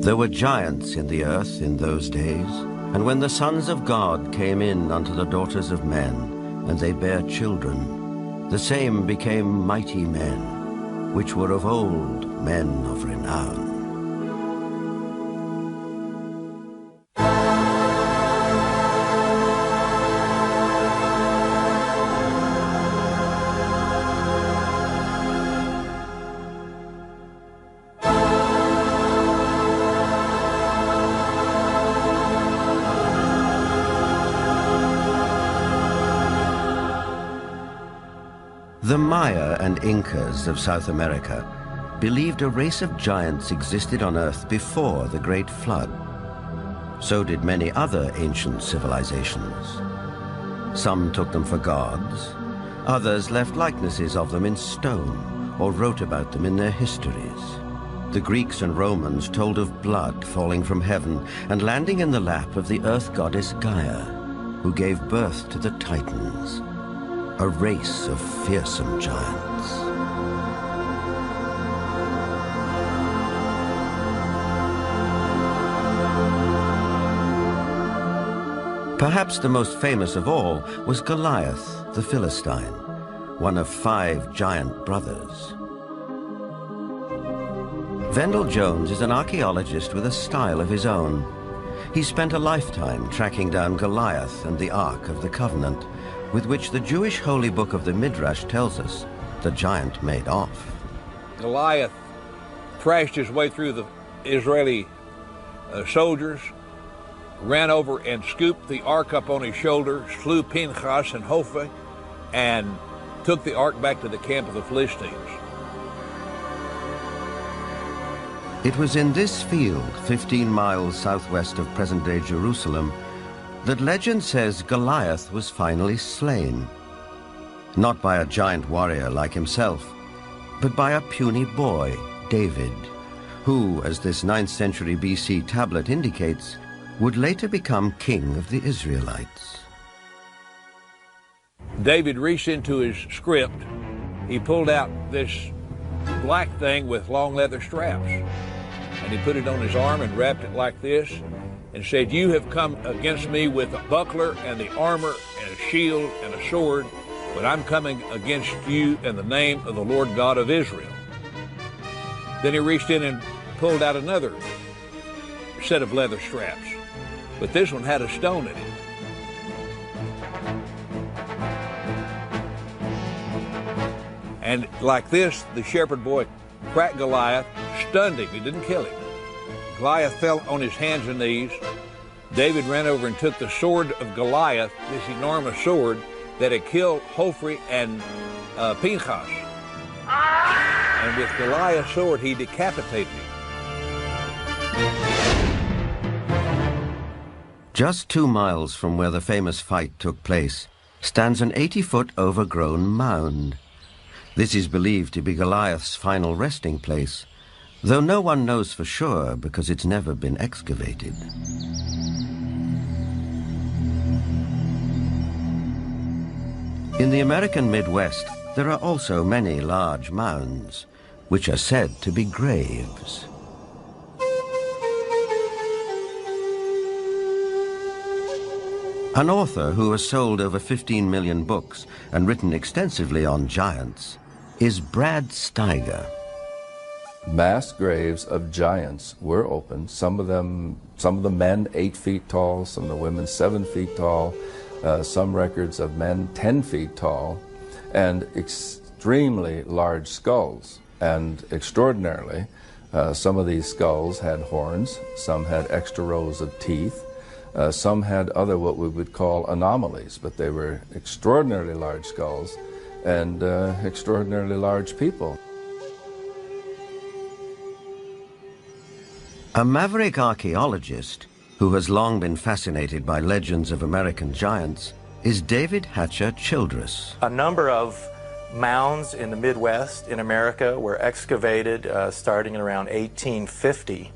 There were giants in the earth in those days, and when the sons of God came in unto the daughters of men, and they bare children, the same became mighty men, which were of old men of renown. The Maya and Incas of South America believed a race of giants existed on Earth before the Great Flood. So did many other ancient civilizations. Some took them for gods, others left likenesses of them in stone or wrote about them in their histories. The Greeks and Romans told of blood falling from heaven and landing in the lap of the earth goddess Gaia, who gave birth to the Titans, a race of fearsome giants. Perhaps the most famous of all was Goliath, the Philistine, one of 5 giant brothers. Vendell Jones is an archaeologist with a style of his own. He spent a lifetime tracking down Goliath and the Ark of the Covenant, with which the Jewish holy book of the Midrash tells us the giant made off. Goliath thrashed his way through the Israeli soldiers, ran over and scooped the ark up on his shoulder, slew Pinchas and Hophni, and took the ark back to the camp of the Philistines. It was in this field, 15 miles southwest of present-day Jerusalem, that legend says Goliath was finally slain. Not by a giant warrior like himself, but by a puny boy, David, who, as this 9th century BC tablet indicates, would later become king of the Israelites. David reached into his script. He pulled out this black thing with long leather straps, and he put it on his arm and wrapped it like this, and said, "You have come against me with a buckler and the armor and a shield and a sword, but I'm coming against you in the name of the Lord God of Israel." Then he reached in and pulled out another set of leather straps, but this one had a stone in it. And like this, the shepherd boy cracked Goliath, stunned him. He didn't kill him. Goliath fell on his hands and knees. David ran over and took the sword of Goliath, this enormous sword that had killed Hophni and Pinchas. And with Goliath's sword, he decapitated him. Just 2 miles from where the famous fight took place stands an 80-foot overgrown mound. This is believed to be Goliath's final resting place, though no one knows for sure because it's never been excavated. In the American Midwest, there are also many large mounds, which are said to be graves. An author who has sold over 15 million books and written extensively on giants is Brad Steiger. Mass graves of giants were opened. Some of the men 8 feet tall, some of the women 7 feet tall, some records of men 10 feet tall, and extremely large skulls. And extraordinarily, some of these skulls had horns, some had extra rows of teeth, some had other what we would call anomalies, but they were extraordinarily large skulls and extraordinarily large people. A maverick archaeologist who has long been fascinated by legends of American giants is David Hatcher Childress. A number of mounds in the Midwest in America were excavated starting in around 1850.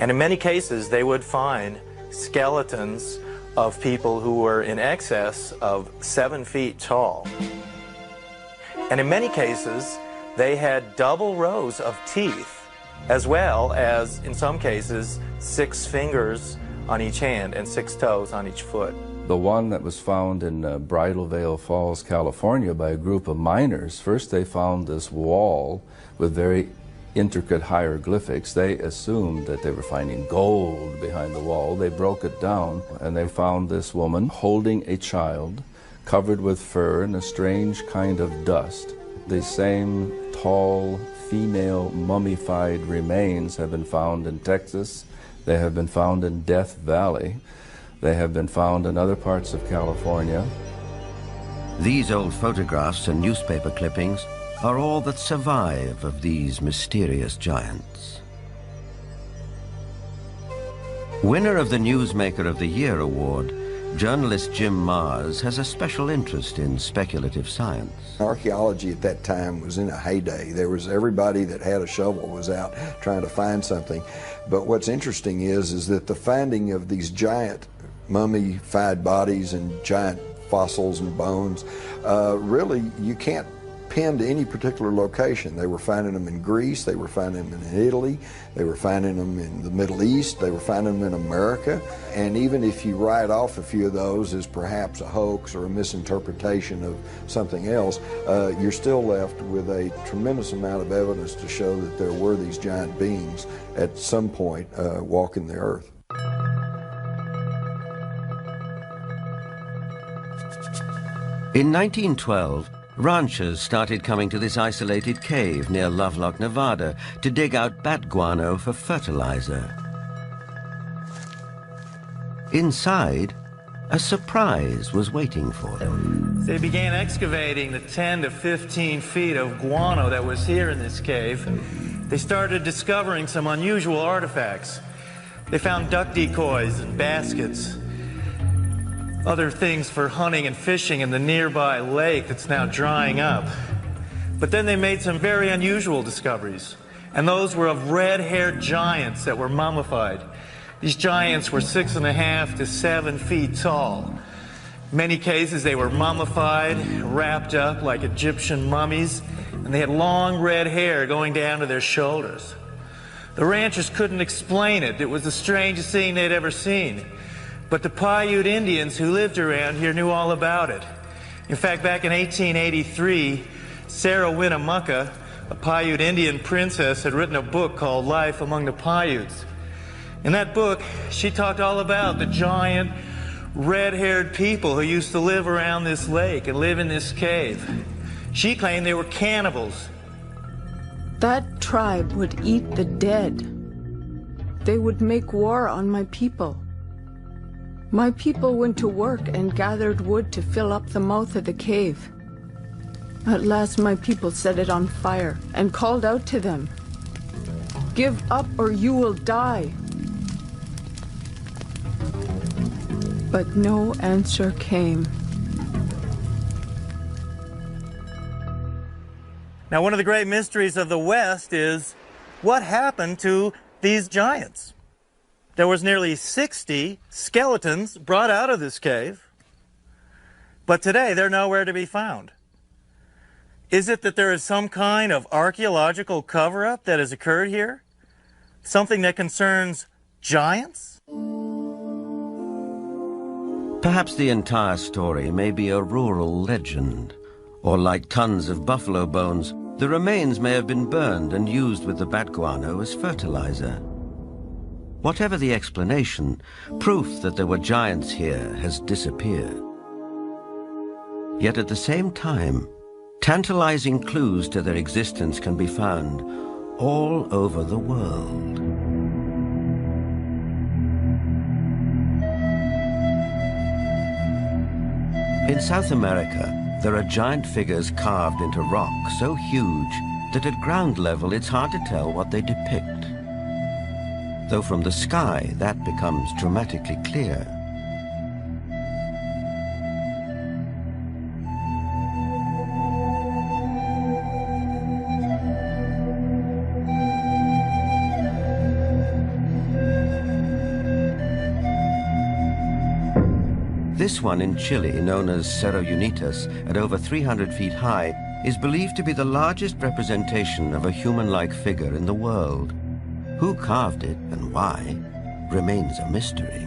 And in many cases, they would find skeletons of people who were in excess of 7 feet tall. And in many cases, they had double rows of teeth as well as, in some cases, 6 fingers on each hand and 6 toes on each foot. The one that was found in Bridal Veil Falls, California by a group of miners, first they found this wall with very intricate hieroglyphics. They assumed that they were finding gold behind the wall. They broke it down and they found this woman holding a child covered with fur and a strange kind of dust. The same tall female mummified remains have been found in Texas. They have been found in Death Valley. They have been found in other parts of California. These old photographs and newspaper clippings are all that survive of these mysterious giants. Winner of the Newsmaker of the Year award, journalist Jim Mars has a special interest in speculative science. Archaeology at that time was in a heyday. There was everybody that had a shovel was out trying to find something. But what's interesting is that the finding of these giant mummified bodies and giant fossils and bones, really you can't pin to any particular location. They were finding them in Greece, they were finding them in Italy, they were finding them in the Middle East, they were finding them in America. And even if you write off a few of those as perhaps a hoax or a misinterpretation of something else, you're still left with a tremendous amount of evidence to show that there were these giant beings at some point walking the earth. In 1912, ranchers started coming to this isolated cave near Lovelock, Nevada, to dig out bat guano for fertilizer. Inside, a surprise was waiting for them. They began excavating the 10 to 15 feet of guano that was here in this cave. They started discovering some unusual artifacts. They found duck decoys and baskets, other things for hunting and fishing in the nearby lake that's now drying up. But then they made some very unusual discoveries, and those were of red-haired giants that were mummified. These giants were 6.5 to 7 feet tall. In many cases they were mummified, wrapped up like Egyptian mummies, and they had long red hair going down to their shoulders. The ranchers couldn't explain it. It was the strangest thing they'd ever seen. But the Paiute Indians who lived around here knew all about it. In fact, back in 1883, Sarah Winnemucca, a Paiute Indian princess, had written a book called Life Among the Paiutes. In that book, she talked all about the giant, red-haired people who used to live around this lake and live in this cave. She claimed they were cannibals. That tribe would eat the dead. They would make war on my people. My people went to work and gathered wood to fill up the mouth of the cave. At last my people set it on fire and called out to them, "Give up or you will die." But no answer came. Now, one of the great mysteries of the West is what happened to these giants? There was nearly 60 skeletons brought out of this cave, but today they're nowhere to be found. Is it that there is some kind of archaeological cover-up that has occurred here? Something that concerns giants? Perhaps the entire story may be a rural legend, or like tons of buffalo bones, the remains may have been burned and used with the bat guano as fertilizer. Whatever the explanation, proof that there were giants here has disappeared. Yet at the same time, tantalizing clues to their existence can be found all over the world. In South America, there are giant figures carved into rock so huge that at ground level it's hard to tell what they depict. Though from the sky, that becomes dramatically clear. This one in Chile, known as Cerro Unitas, at over 300 feet high, is believed to be the largest representation of a human-like figure in the world. Who carved it and why remains a mystery.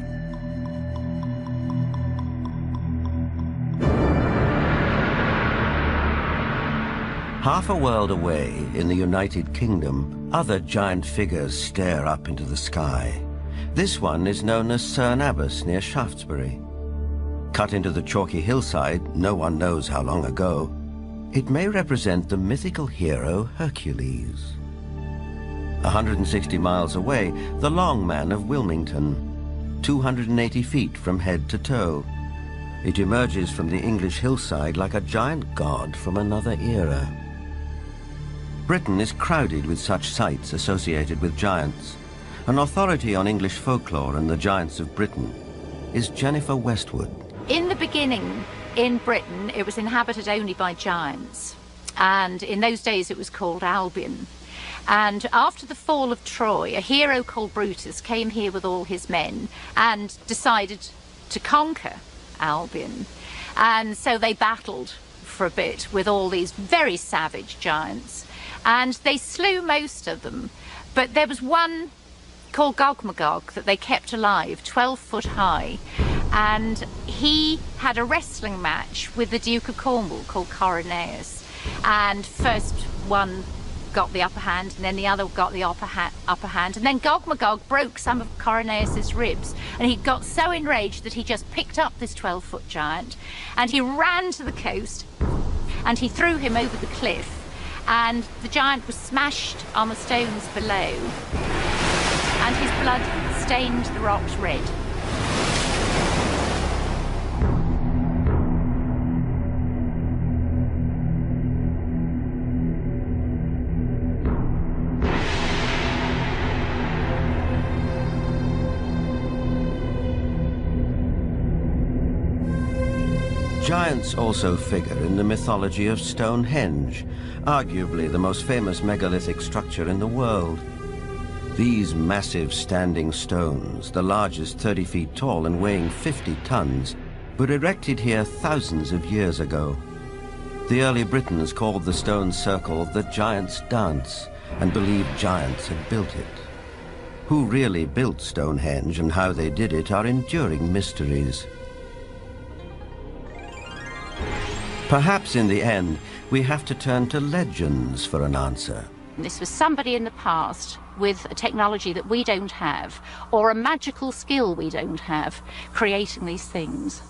Half a world away, in the United Kingdom, other giant figures stare up into the sky. This one is known as Cerne Abbas near Shaftesbury. Cut into the chalky hillside, no one knows how long ago, it may represent the mythical hero Hercules. 160 miles away, the Long Man of Wilmington, 280 feet from head to toe. It emerges from the English hillside like a giant god from another era. Britain is crowded with such sites associated with giants. An authority on English folklore and the giants of Britain is Jennifer Westwood. In the beginning, in Britain, it was inhabited only by giants. And in those days, it was called Albion. And after the fall of Troy, a hero called Brutus came here with all his men and decided to conquer Albion. And so they battled for a bit with all these very savage giants. And they slew most of them, but there was one called Gog-Magog that they kept alive, 12 foot high, and he had a wrestling match with the Duke of Cornwall called Coroneus, and first one got the upper hand, and then the other got the upper hand, and then Gog-Magog broke some of Coroneus's ribs, and he got so enraged that he just picked up this 12-foot giant, and he ran to the coast, and he threw him over the cliff, and the giant was smashed on the stones below, and his blood stained the rocks red. Giants also figure in the mythology of Stonehenge, arguably the most famous megalithic structure in the world. These massive standing stones, the largest 30 feet tall and weighing 50 tons, were erected here thousands of years ago. The early Britons called the stone circle the Giant's Dance and believed giants had built it. Who really built Stonehenge and how they did it are enduring mysteries. Perhaps in the end, we have to turn to legends for an answer. This was somebody in the past with a technology that we don't have, or a magical skill we don't have, creating these things.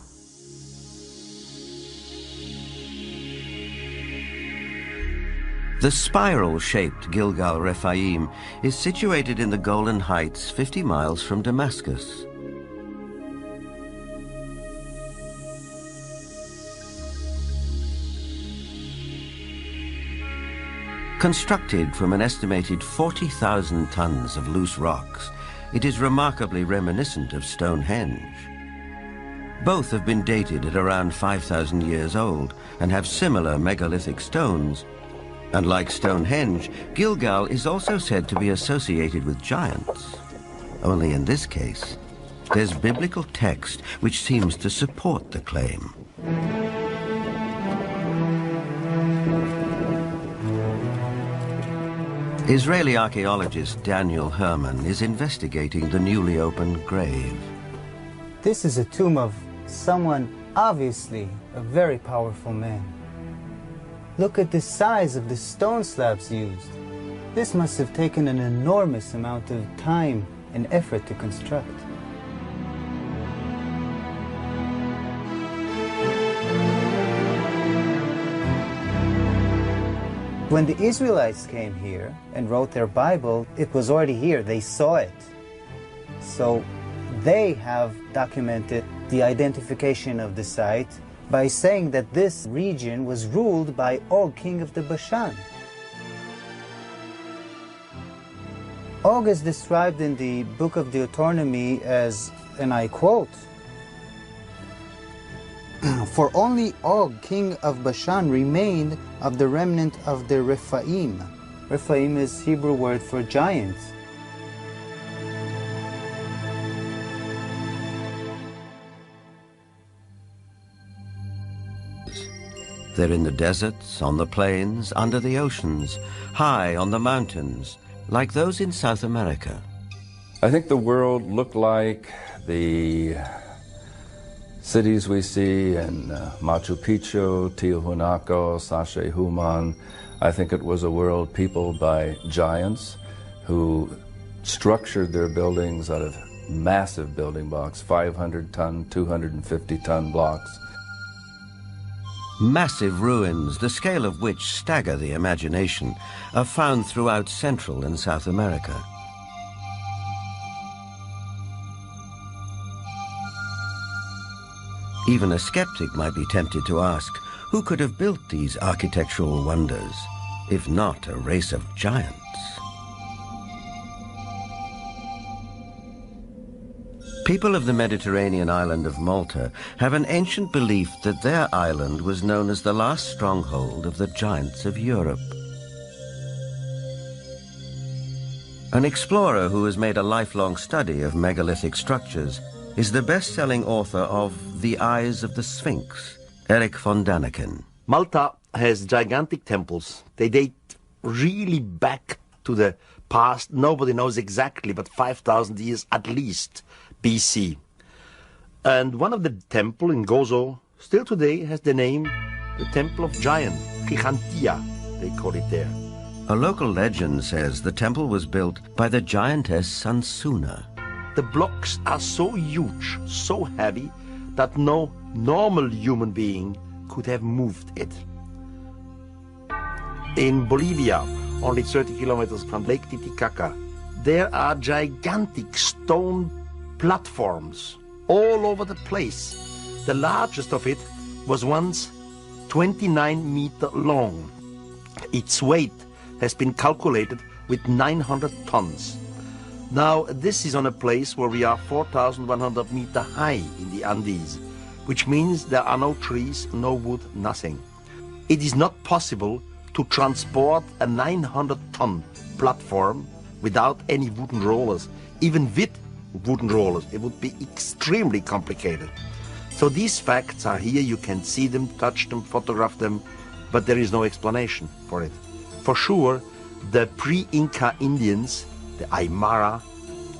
The spiral-shaped Gilgal Rephaim is situated in the Golan Heights, 50 miles from Damascus. Constructed from an estimated 40,000 tons of loose rocks, it is remarkably reminiscent of Stonehenge. Both have been dated at around 5,000 years old and have similar megalithic stones. And like Stonehenge, Gilgal is also said to be associated with giants. Only in this case, there's biblical text which seems to support the claim. Israeli archaeologist Daniel Herman is investigating the newly opened grave. This is a tomb of someone, obviously a very powerful man. Look at the size of the stone slabs used. This must have taken an enormous amount of time and effort to construct. When the Israelites came here and wrote their Bible, it was already here. They saw it. So they have documented the identification of the site by saying that this region was ruled by Og, king of the Bashan. Og is described in the book of Deuteronomy as, and I quote, "For only Og, king of Bashan, remained of the remnant of the Rephaim." Rephaim is Hebrew word for giant. They're in the deserts, on the plains, under the oceans, high on the mountains, like those in South America. I think the world looked like the cities we see in Machu Picchu, Tiahuanaco, Sacsayhuaman. I think it was a world peopled by giants who structured their buildings out of massive building blocks, 500-ton, 250-ton blocks. Massive ruins, the scale of which stagger the imagination, are found throughout Central and South America. Even a skeptic might be tempted to ask, who could have built these architectural wonders, if not a race of giants? People of the Mediterranean island of Malta have an ancient belief that their island was known as the last stronghold of the giants of Europe. An explorer who has made a lifelong study of megalithic structures is the best-selling author of The Eyes of the Sphinx, Eric von Daniken. Malta has gigantic temples. They date really back to the past. Nobody knows exactly, but 5,000 years at least BC. And one of the temple in Gozo still today has the name the Temple of Giant, Gigantia, they call it there. A local legend says the temple was built by the giantess Sansuna. The blocks are so huge, so heavy, that no normal human being could have moved it. In Bolivia, only 30 kilometers from Lake Titicaca, there are gigantic stone platforms all over the place. The largest of it was once 29 meters long. Its weight has been calculated with 900 tons. Now, this is on a place where we are 4,100 meters high in the Andes, which means there are no trees, no wood, nothing. It is not possible to transport a 900-ton platform without any wooden rollers. Even with wooden rollers, it would be extremely complicated. So these facts are here. You can see them, touch them, photograph them, but there is no explanation for it. For sure, the pre-Inca Indians, the Aymara,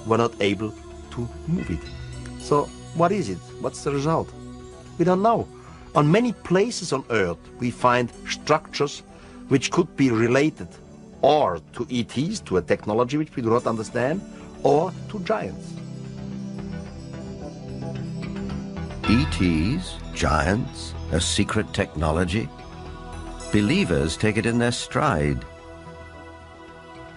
were not able to move it. So what is it? What's the result? We don't know. On many places on Earth, we find structures which could be related or to ETs, to a technology which we do not understand, or to giants. ETs, giants, a secret technology? Believers take it in their stride.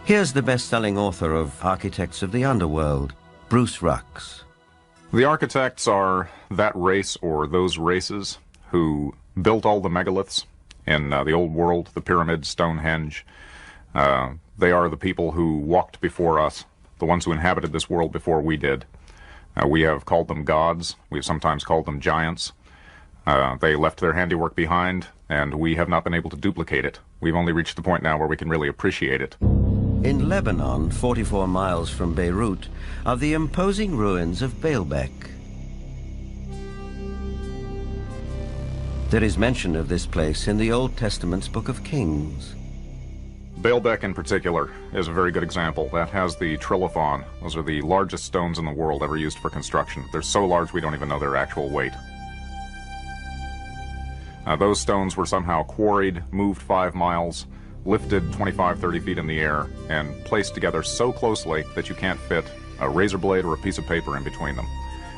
Here's the best-selling author of Architects of the Underworld, Bruce Rux. The architects are that race or those races who built all the megaliths in the old world, the pyramids, Stonehenge. They are the people who walked before us, the ones who inhabited this world before we did. We have called them gods. We've sometimes called them giants. They left their handiwork behind, and we have not been able to duplicate it. We've only reached the point now where we can really appreciate it. In Lebanon, 44 miles from Beirut, are the imposing ruins of Baalbek. There is mention of this place in the Old Testament's Book of Kings. Baalbek in particular is a very good example. That has the trilithon. Those are the largest stones in the world ever used for construction. They're so large we don't even know their actual weight. Those stones were somehow quarried, moved 5 miles, lifted 25, 30 feet in the air, and placed together so closely that you can't fit a razor blade or a piece of paper in between them.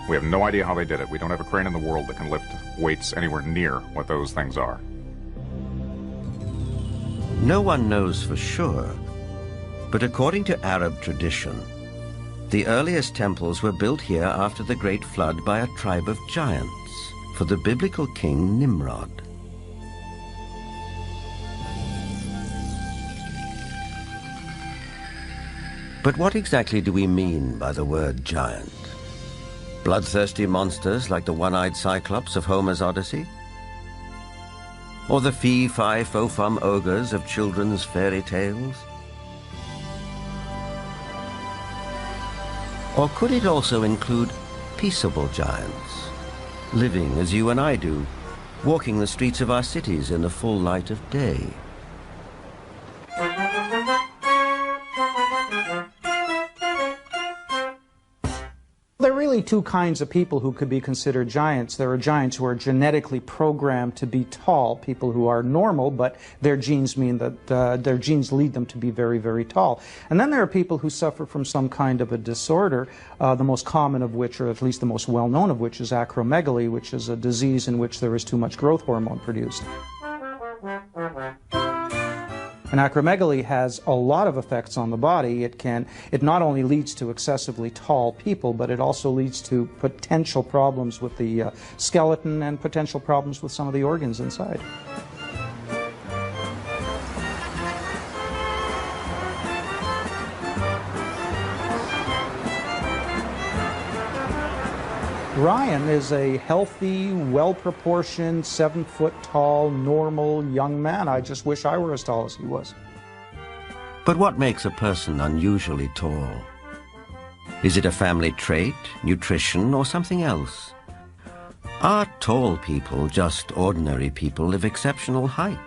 We have no idea how they did it. We don't have a crane in the world that can lift weights anywhere near what those things are. No one knows for sure, but according to Arab tradition, the earliest temples were built here after the Great Flood by a tribe of giants for the biblical king Nimrod. But what exactly do we mean by the word giant? Bloodthirsty monsters like the one-eyed Cyclops of Homer's Odyssey? Or the fee-fi-fo-fum ogres of children's fairy tales? Or could it also include peaceable giants, living as you and I do, walking the streets of our cities in the full light of day? really two kinds of people who could be considered giants. There are giants who are genetically programmed to be tall, people who are normal, but their genes mean that their genes lead them to be very, very tall. And then there are people who suffer from some kind of a disorder, the most common of which, or at least the most well-known of which, is acromegaly, which is a disease in which there is too much growth hormone produced. And acromegaly has a lot of effects on the body. It not only leads to excessively tall people, but it also leads to potential problems with the skeleton and potential problems with some of the organs inside. Ryan is a healthy, well-proportioned, 7-foot-tall, normal young man. I just wish I were as tall as he was. But what makes a person unusually tall? Is it a family trait, nutrition, or something else? Are tall people just ordinary people of exceptional height?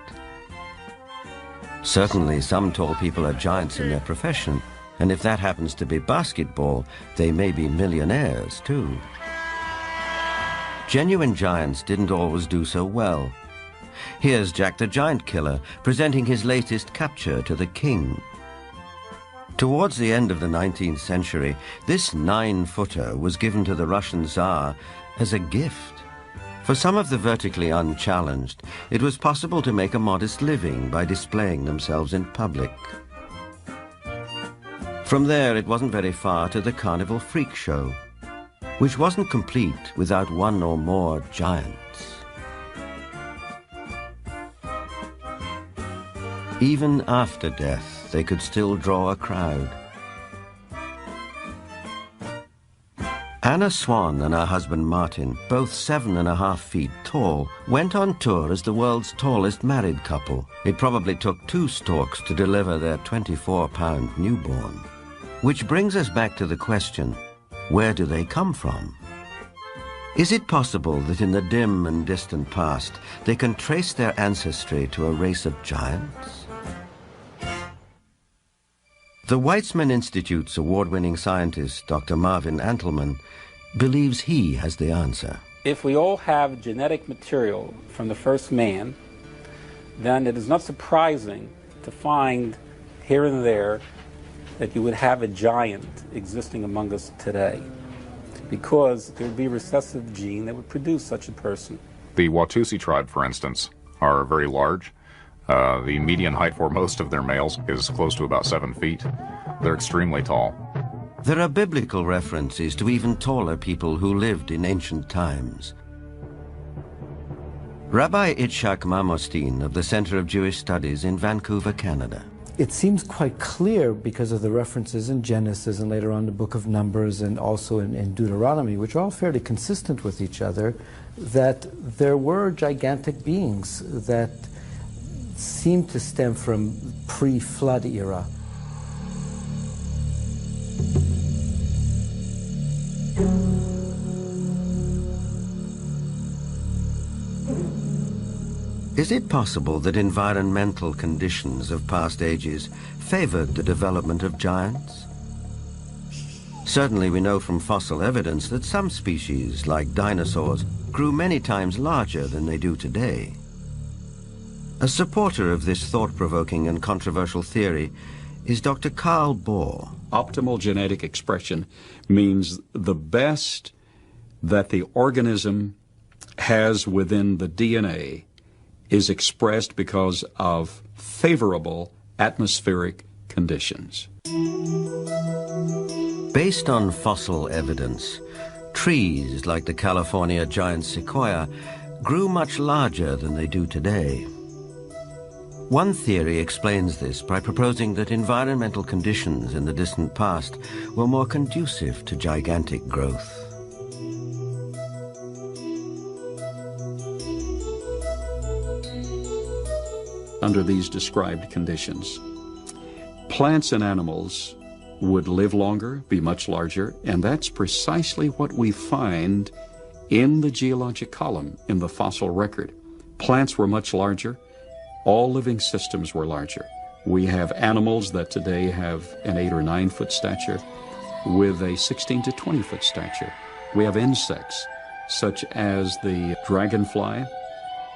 Certainly some tall people are giants in their profession, and if that happens to be basketball, they may be millionaires too. Genuine giants didn't always do so well. Here's Jack the Giant Killer presenting his latest capture to the king. Towards the end of the 19th century, this 9-footer was given to the Russian Tsar as a gift. For some of the vertically unchallenged, it was possible to make a modest living by displaying themselves in public. From there, it wasn't very far to the carnival freak show, which wasn't complete without one or more giants. Even after death, they could still draw a crowd. Anna Swan and her husband Martin, both 7.5 feet tall, went on tour as the world's tallest married couple. It probably took 2 storks to deliver their 24-pound newborn. Which brings us back to the question, where do they come from? Is it possible that in the dim and distant past, they can trace their ancestry to a race of giants? The Weizmann Institute's award-winning scientist, Dr. Marvin Antelman, believes he has the answer. If we all have genetic material from the first man, then it is not surprising to find here and there that you would have a giant existing among us today, because there would be a recessive gene that would produce such a person. The Watusi tribe, for instance, are very large. The median height for most of their males is close to about 7 feet. They're extremely tall. There are biblical references to even taller people who lived in ancient times. Rabbi Itzhak Marmostin of the Center of Jewish Studies in Vancouver, Canada. It seems quite clear because of the references in Genesis and later on the book of Numbers and also in Deuteronomy, which are all fairly consistent with each other, that there were gigantic beings that seem to stem from pre-flood era. Is it possible that environmental conditions of past ages favored the development of giants? Certainly we know from fossil evidence that some species, like dinosaurs, grew many times larger than they do today. A supporter of this thought-provoking and controversial theory is Dr. Carl Bohr. Optimal genetic expression means the best that the organism has within the DNA is expressed because of favorable atmospheric conditions. Based on fossil evidence, trees like the California giant sequoia grew much larger than they do today. One theory explains this by proposing that environmental conditions in the distant past were more conducive to gigantic growth. Under these described conditions, plants and animals would live longer, be much larger, and that's precisely what we find in the geologic column in the fossil record. Plants were much larger. All living systems were larger. We have animals that today have an 8 or 9 foot stature with a 16 to 20 foot stature. We have insects, such as the dragonfly.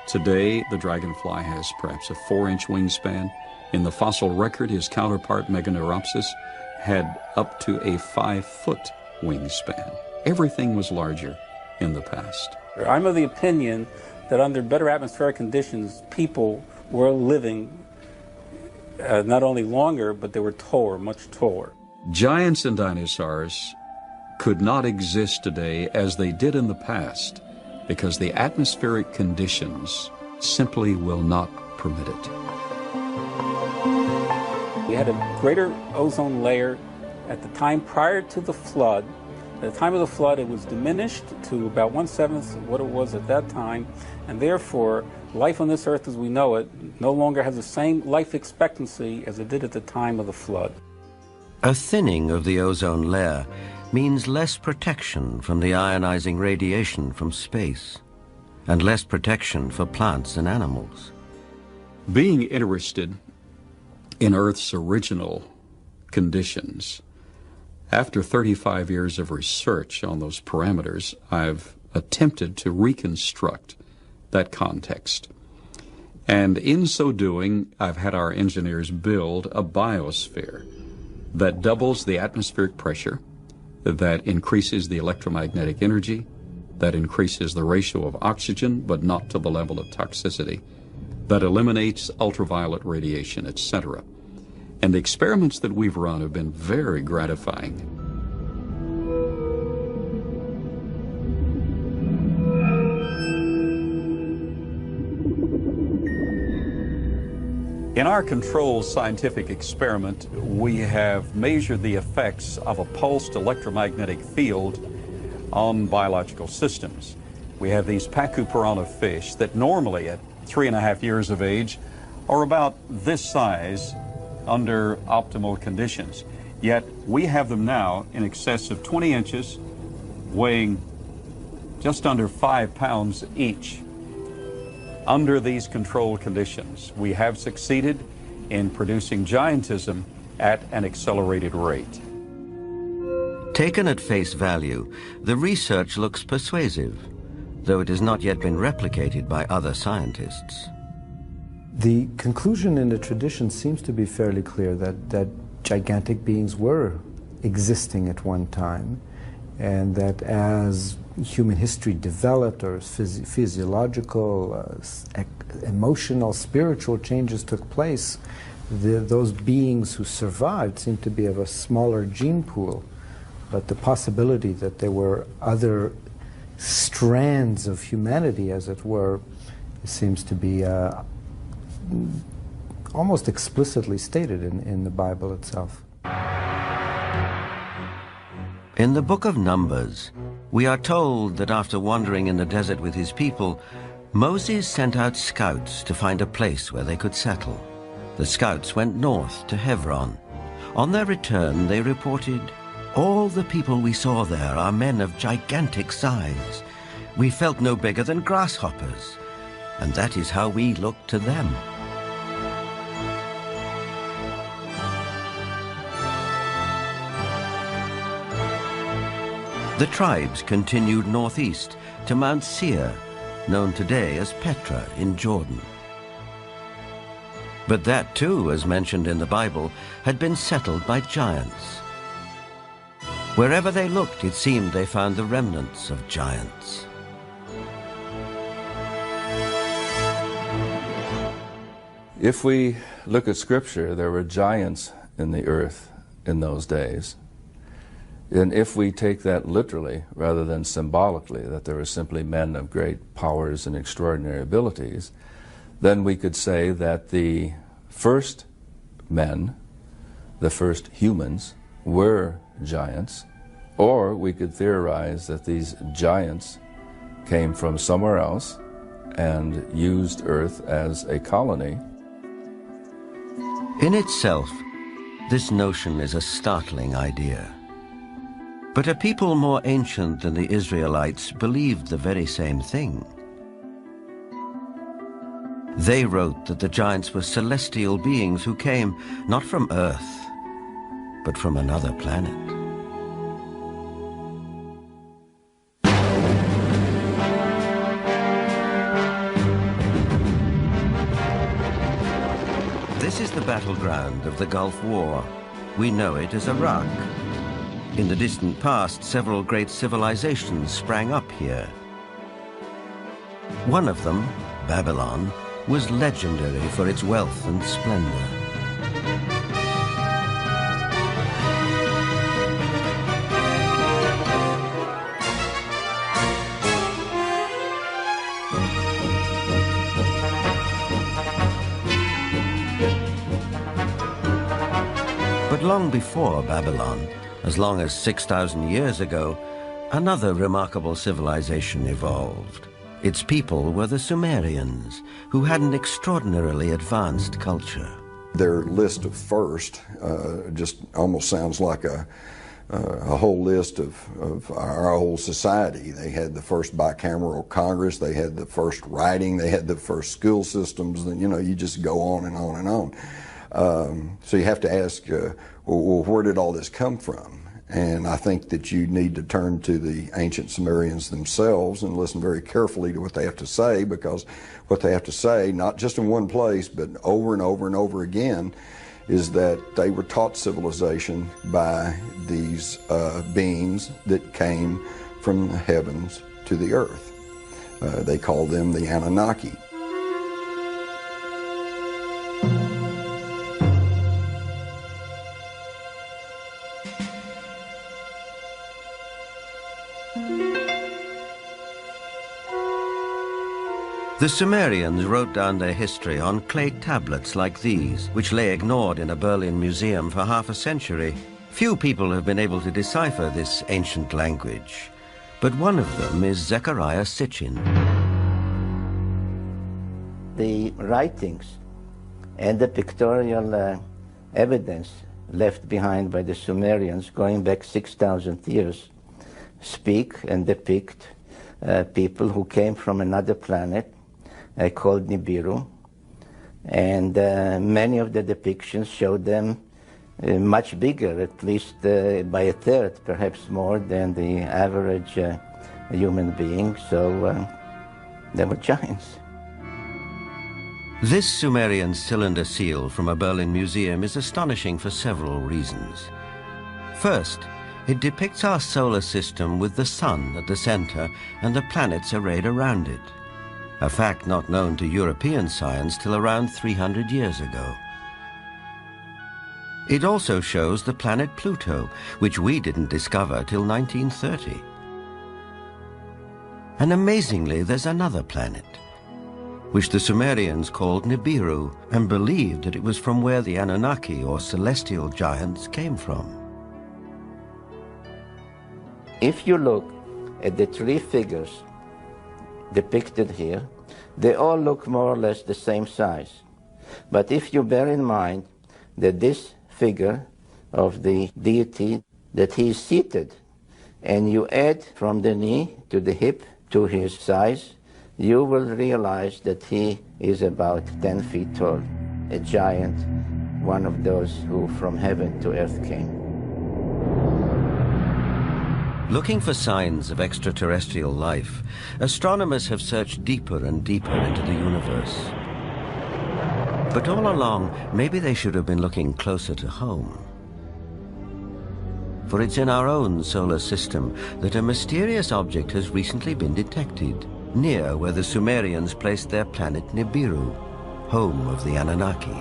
Today, the dragonfly has perhaps a 4-inch wingspan. In the fossil record, his counterpart, Meganeuropsis, had up to a 5-foot wingspan. Everything was larger in the past. I'm of the opinion that under better atmospheric conditions, people were living not only longer, but they were taller, much taller. Giants and dinosaurs could not exist today as they did in the past because the atmospheric conditions simply will not permit it. We had a greater ozone layer at the time prior to the flood. At the time of the flood, it was diminished to about 1/7 of what it was at that time, and therefore, life on this earth as we know it no longer has the same life expectancy as it did at the time of the flood. A thinning of the ozone layer means less protection from the ionizing radiation from space, and less protection for plants and animals. Being interested in Earth's original conditions, after 35 years of research on those parameters, I've attempted to reconstruct that context. And in so doing, I've had our engineers build a biosphere that doubles the atmospheric pressure, that increases the electromagnetic energy, that increases the ratio of oxygen, but not to the level of toxicity, that eliminates ultraviolet radiation, etc. And the experiments that we've run have been very gratifying. In our controlled scientific experiment, we have measured the effects of a pulsed electromagnetic field on biological systems. We have these Pacu piranha fish that normally at 3.5 years of age are about this size under optimal conditions. Yet we have them now in excess of 20 inches, weighing just under 5 pounds each. Under these controlled conditions, we have succeeded in producing giantism at an accelerated rate. Taken at face value, the research looks persuasive, though it has not yet been replicated by other scientists. The conclusion in the tradition seems to be fairly clear that gigantic beings were existing at one time, and that as human history developed, or physiological, emotional, spiritual changes took place, those beings who survived seemed to be of a smaller gene pool. But the possibility that there were other strands of humanity, as it were, seems to be almost explicitly stated in the Bible itself. In the book of Numbers, we are told that after wandering in the desert with his people, Moses sent out scouts to find a place where they could settle. The scouts went north to Hebron. On their return, they reported, "All the people we saw there are men of gigantic size. We felt no bigger than grasshoppers, and that is how we looked to them." The tribes continued northeast to Mount Seir, known today as Petra in Jordan. But that too, as mentioned in the Bible, had been settled by giants. Wherever they looked, it seemed they found the remnants of giants. If we look at Scripture, there were giants in the earth in those days. And if we take that literally rather than symbolically, that there were simply men of great powers and extraordinary abilities, then we could say that the first men, the first humans, were giants, or we could theorize that these giants came from somewhere else and used Earth as a colony. In itself, this notion is a startling idea. But a people more ancient than the Israelites believed the very same thing. They wrote that the giants were celestial beings who came not from Earth, but from another planet. This is the battleground of the Gulf War. We know it as Iraq. In the distant past, several great civilizations sprang up here. One of them, Babylon, was legendary for its wealth and splendor. But long before Babylon, as long as 6,000 years ago, another remarkable civilization evolved. Its people were the Sumerians, who had an extraordinarily advanced culture. Their list of first just almost sounds like a whole list of our whole society. They had the first bicameral Congress, they had the first writing, they had the first school systems, and you just go on and on and on. So you have to ask, well, where did all this come from? And I think that you need to turn to the ancient Sumerians themselves and listen very carefully to what they have to say, because what they have to say, not just in one place, but over and over and over again, is that they were taught civilization by these beings that came from the heavens to the earth. They call them the Anunnaki. The Sumerians wrote down their history on clay tablets like these, which lay ignored in a Berlin museum for half a century. Few people have been able to decipher this ancient language, but one of them is Zechariah Sitchin. The writings and the pictorial evidence left behind by the Sumerians going back 6,000 years speak and depict people who came from another planet called Nibiru, and many of the depictions show them much bigger, at least by a third, perhaps more than the average human being, so they were giants. This Sumerian cylinder seal from a Berlin museum is astonishing for several reasons. First, it depicts our solar system with the sun at the center and the planets arrayed around it, a fact not known to European science till around 300 years ago. It also shows the planet Pluto, which we didn't discover till 1930. And amazingly, there's another planet, which the Sumerians called Nibiru, and believed that it was from where the Anunnaki, or celestial giants, came from. If you look at the three figures depicted here, they all look more or less the same size. But if you bear in mind that this figure of the deity, that he is seated, and you add from the knee to the hip to his size, you will realize that he is about 10 feet tall, a giant, one of those who from heaven to earth came. Looking for signs of extraterrestrial life, astronomers have searched deeper and deeper into the universe. But all along, maybe they should have been looking closer to home. For it's in our own solar system that a mysterious object has recently been detected, near where the Sumerians placed their planet Nibiru, home of the Anunnaki.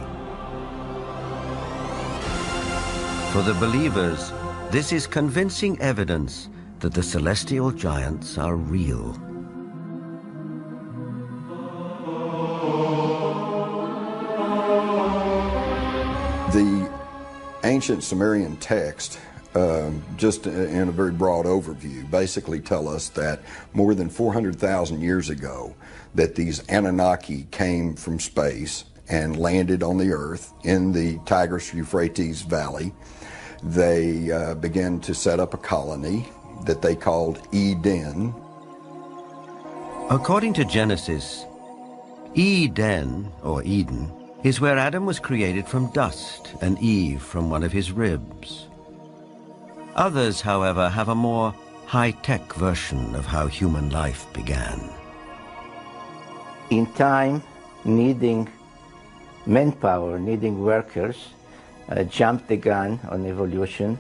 For the believers, this is convincing evidence that the celestial giants are real. The ancient Sumerian text, just in a very broad overview, basically tell us that more than 400,000 years ago, that these Anunnaki came from space and landed on the earth in the Tigris-Euphrates Valley. They began to set up a colony that they called Eden. According to Genesis, Eden, or Eden, is where Adam was created from dust and Eve from one of his ribs. Others, however, have a more high-tech version of how human life began. In time, needing manpower, needing workers, jumped the gun on evolution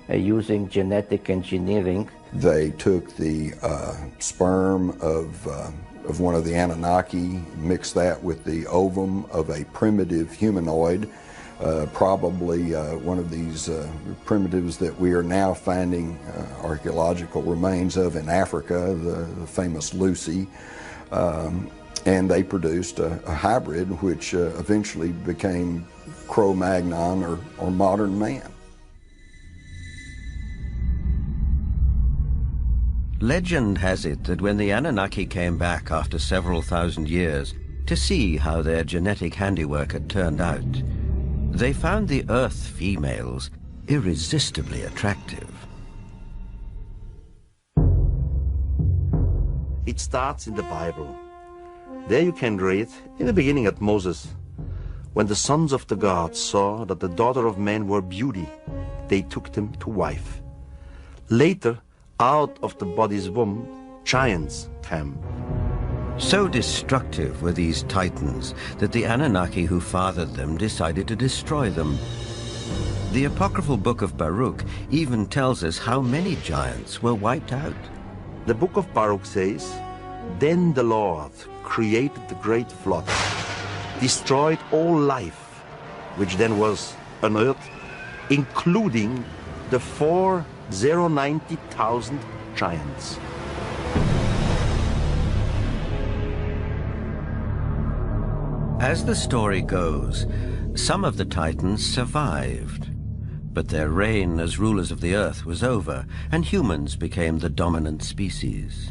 using genetic engineering. They took the sperm of one of the Anunnaki, mixed that with the ovum of a primitive humanoid, probably one of these primitives that we are now finding archaeological remains of in Africa, the famous Lucy. And they produced a hybrid which eventually became Cro-Magnon or modern man. Legend has it that when the Anunnaki came back after several thousand years to see how their genetic handiwork had turned out, they found the Earth females irresistibly attractive. It starts in the Bible. There you can read, in the beginning at Moses, when the sons of the gods saw that the daughter of man were beauty, they took them to wife. Later, out of the body's womb, giants came. So destructive were these titans that the Anunnaki who fathered them decided to destroy them. The apocryphal book of Baruch even tells us how many giants were wiped out. The book of Baruch says, "Then the Lord created the great flood, destroyed all life, which then was unearthed, including the 490,000 giants." As the story goes, some of the titans survived, but their reign as rulers of the earth was over, and humans became the dominant species.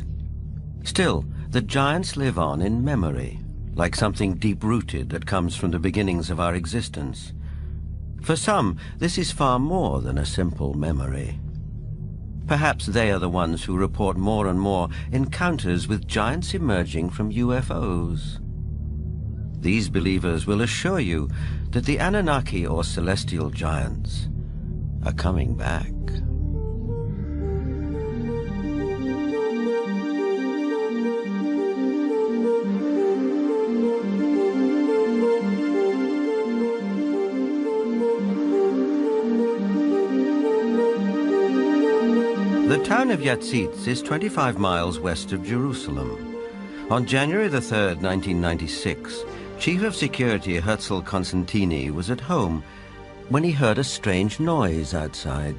Still, the giants live on in memory, like something deep-rooted that comes from the beginnings of our existence. For some, this is far more than a simple memory. Perhaps they are the ones who report more and more encounters with giants emerging from UFOs. These believers will assure you that the Anunnaki or celestial giants are coming back. The town of Yatzitz is 25 miles west of Jerusalem. On January the 3rd, 1996, Chief of Security Herzl Constantini was at home when he heard a strange noise outside.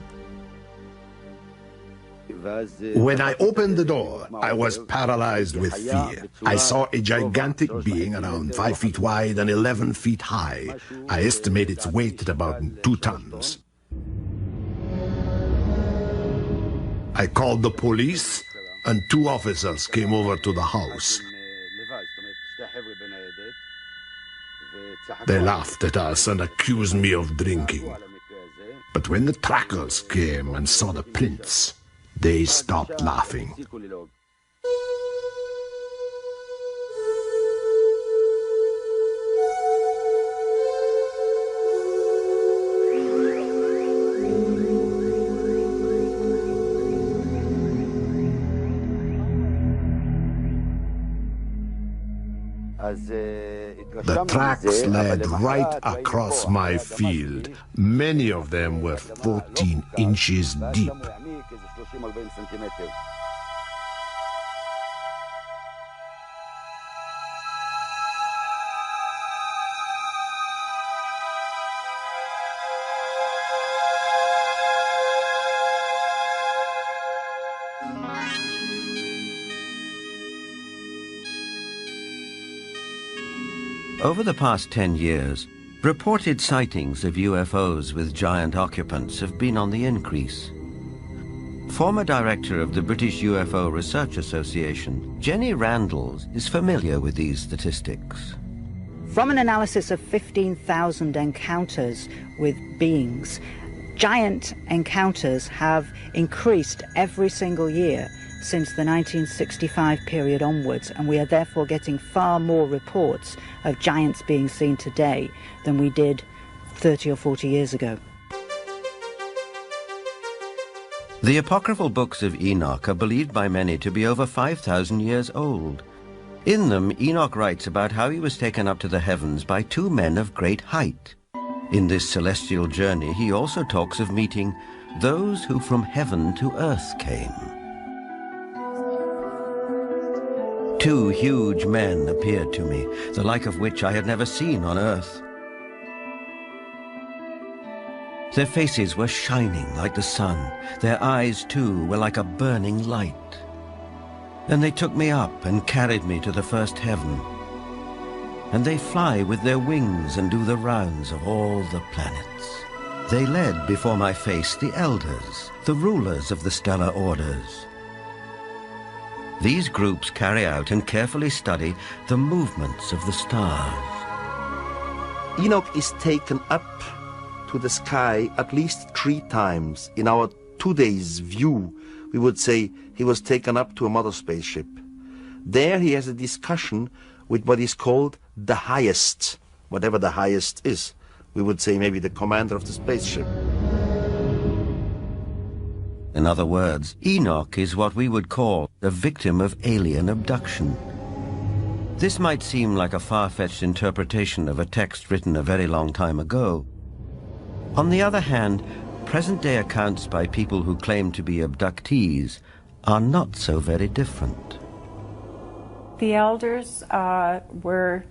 When I opened the door, I was paralyzed with fear. I saw a gigantic being around 5 feet wide and 11 feet high. I estimate its weight at about 2 tons. I called the police, and 2 officers came over to the house. They laughed at us and accused me of drinking. But when the trackers came and saw the prints, they stopped laughing. The tracks led right across my field. Many of them were 14 inches deep. Over the past 10 years, reported sightings of UFOs with giant occupants have been on the increase. Former director of the British UFO Research Association, Jenny Randall, is familiar with these statistics. From an analysis of 15,000 encounters with beings, giant encounters have increased every single year since the 1965 period onwards, and we are therefore getting far more reports of giants being seen today than we did 30 or 40 years ago. The apocryphal books of Enoch are believed by many to be over 5,000 years old. In them, Enoch writes about how he was taken up to the heavens by two men of great height. In this celestial journey, he also talks of meeting those who from heaven to earth came. Two huge men appeared to me, the like of which I had never seen on earth. Their faces were shining like the sun. Their eyes, too, were like a burning light. And they took me up and carried me to the first heaven. And they fly with their wings and do the rounds of all the planets. They led before my face the elders, the rulers of the stellar orders. These groups carry out and carefully study the movements of the stars. Enoch is taken up to the sky at least 3 times. In our today's view, we would say he was taken up to a mother spaceship. There he has a discussion with what is called the highest, whatever the highest is. We would say maybe the commander of the spaceship. In other words, Enoch is what we would call a victim of alien abduction. This might seem like a far-fetched interpretation of a text written a very long time ago. On the other hand, present-day accounts by people who claim to be abductees are not so very different. The elders were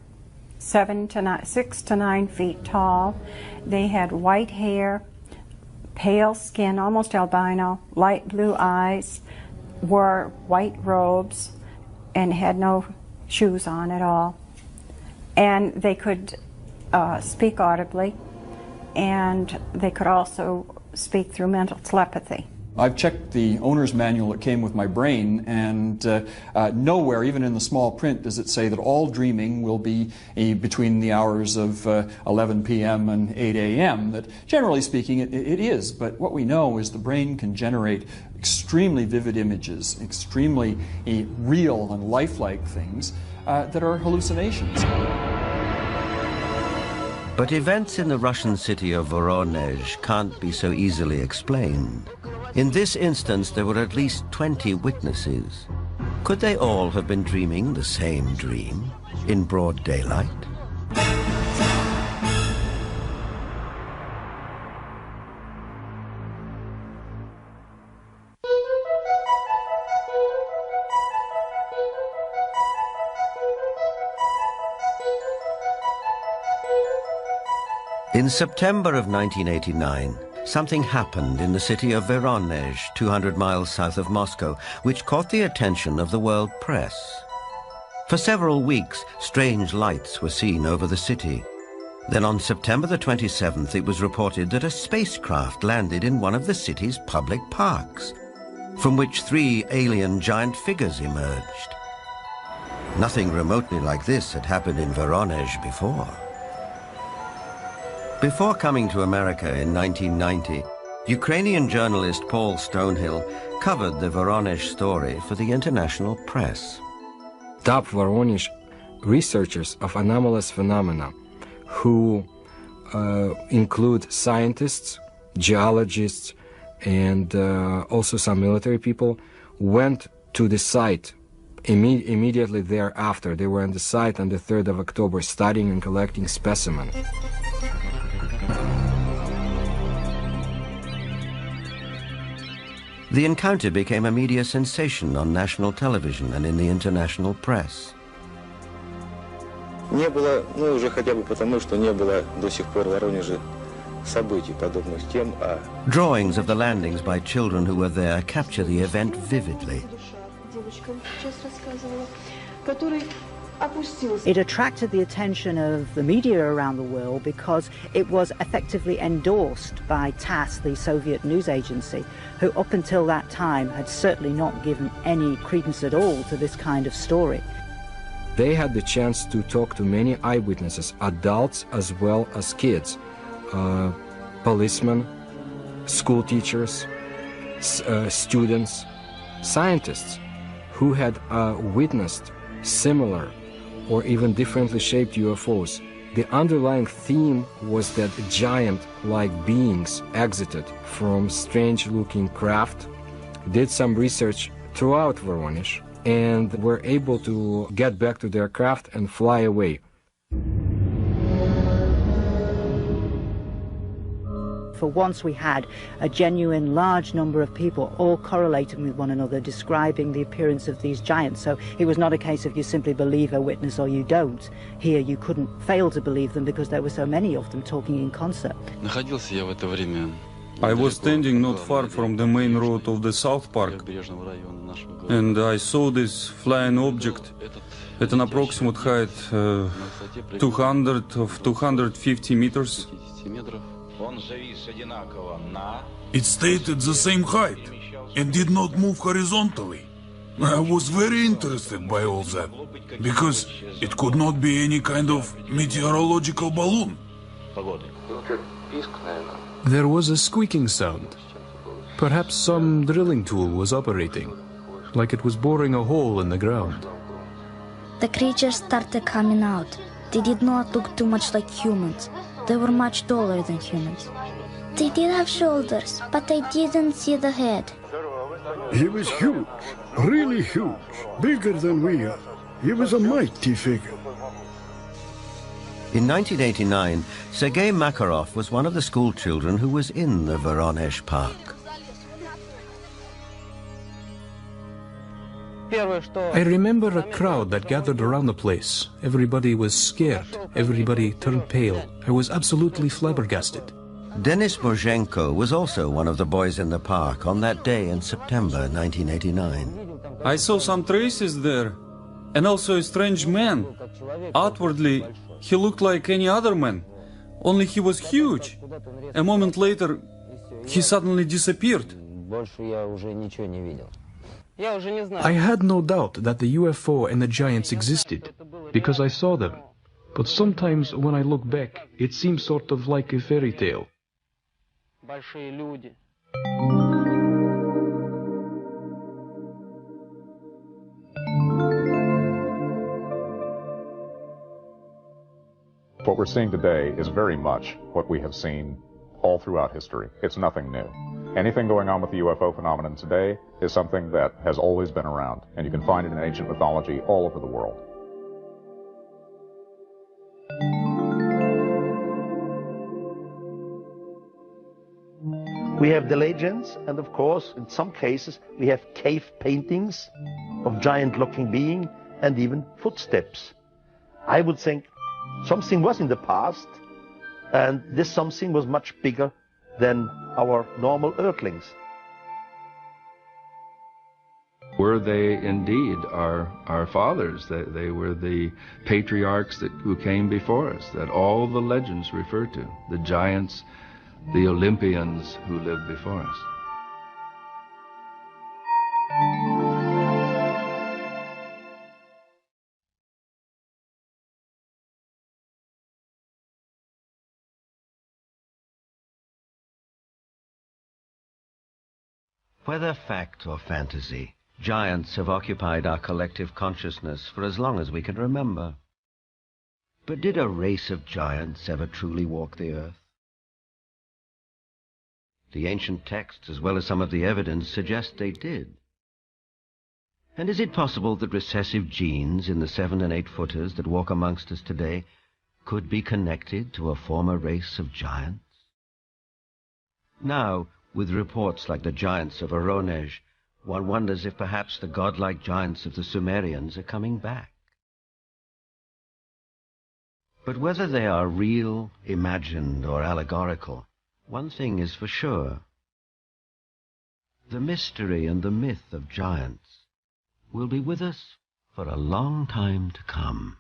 6 to 9 feet tall. They had white hair, pale skin, almost albino, light blue eyes, wore white robes, and had no shoes on at all. And they could speak audibly, and they could also speak through mental telepathy. I've checked the owner's manual that came with my brain, and nowhere, even in the small print, does it say that all dreaming will be between the hours of 11 p.m. and 8 a.m. That, generally speaking, it is. But what we know is the brain can generate extremely vivid images, extremely real and lifelike things that are hallucinations. But events in the Russian city of Voronezh can't be so easily explained. In this instance, there were at least 20 witnesses. Could they all have been dreaming the same dream in broad daylight? In September of 1989, something happened in the city of Voronezh, 200 miles south of Moscow, which caught the attention of the world press. For several weeks, strange lights were seen over the city. Then on September the 27th, it was reported that a spacecraft landed in one of the city's public parks, from which 3 alien giant figures emerged. Nothing remotely like this had happened in Voronezh before. Before coming to America in 1990, Ukrainian journalist Paul Stonehill covered the Voronezh story for the international press. Top Voronezh researchers of anomalous phenomena who include scientists, geologists, and also some military people went to the site immediately thereafter. They were on the site on the 3rd of October studying and collecting specimens. The encounter became a media sensation on national television and in the international press. Не было, ну уже хотя бы потому, что не было до сих пор в Воронеже событий, подобных тем, а... Drawings of the landings by children who were there capture the event vividly. It attracted the attention of the media around the world because it was effectively endorsed by TASS, the Soviet news agency, who up until that time had certainly not given any credence at all to this kind of story. They had the chance to talk to many eyewitnesses, adults as well as kids, policemen, school teachers, students, scientists who had witnessed similar or even differently shaped UFOs. The underlying theme was that giant-like beings exited from strange-looking craft, did some research throughout Voronezh, and were able to get back to their craft and fly away. For once we had a genuine large number of people all correlating with one another, describing the appearance of these giants. So it was not a case of you simply believe a witness or you don't. Here you couldn't fail to believe them because there were so many of them talking in concert. I was standing not far from the main road of the South Park, and I saw this flying object at an approximate height 250 meters. It stayed at the same height and did not move horizontally. I was very interested by all that, because it could not be any kind of meteorological balloon. There was a squeaking sound. Perhaps some drilling tool was operating, like it was boring a hole in the ground. The creatures started coming out. They did not look too much like humans. They were much taller than humans. They did have shoulders, but I didn't see the head. He was huge, really huge, bigger than we are. He was a mighty figure. In 1989, Sergei Makarov was one of the school children who was in the Voronezh Park. I remember a crowd that gathered around the place. Everybody was scared. Everybody turned pale. I was absolutely flabbergasted. Denis Bozhenko was also one of the boys in the park on that day in September 1989. I saw some traces there, and also a strange man. Outwardly, he looked like any other man, only he was huge. A moment later, he suddenly disappeared. I had no doubt that the UFO and the giants existed, because I saw them. But sometimes when I look back, it seems sort of like a fairy tale. What we're seeing today is very much what we have seen all throughout history. It's nothing new. Anything going on with the UFO phenomenon today is something that has always been around, and you can find it in ancient mythology all over the world. We have the legends, and of course, in some cases, we have cave paintings of giant-looking beings and even footsteps. I would think something was in the past, and this something was much bigger than our normal earthlings. Were they indeed our fathers? They were the patriarchs who came before us, that all the legends refer to, the giants, the Olympians who lived before us. Whether fact or fantasy, giants have occupied our collective consciousness for as long as we can remember. But did a race of giants ever truly walk the earth? The ancient texts, as well as some of the evidence, suggest they did. And is it possible that recessive genes in the 7- and 8-footers that walk amongst us today could be connected to a former race of giants? Now, with reports like the giants of Voronezh, one wonders if perhaps the godlike giants of the Sumerians are coming back. But whether they are real, imagined, or allegorical, one thing is for sure. The mystery and the myth of giants will be with us for a long time to come.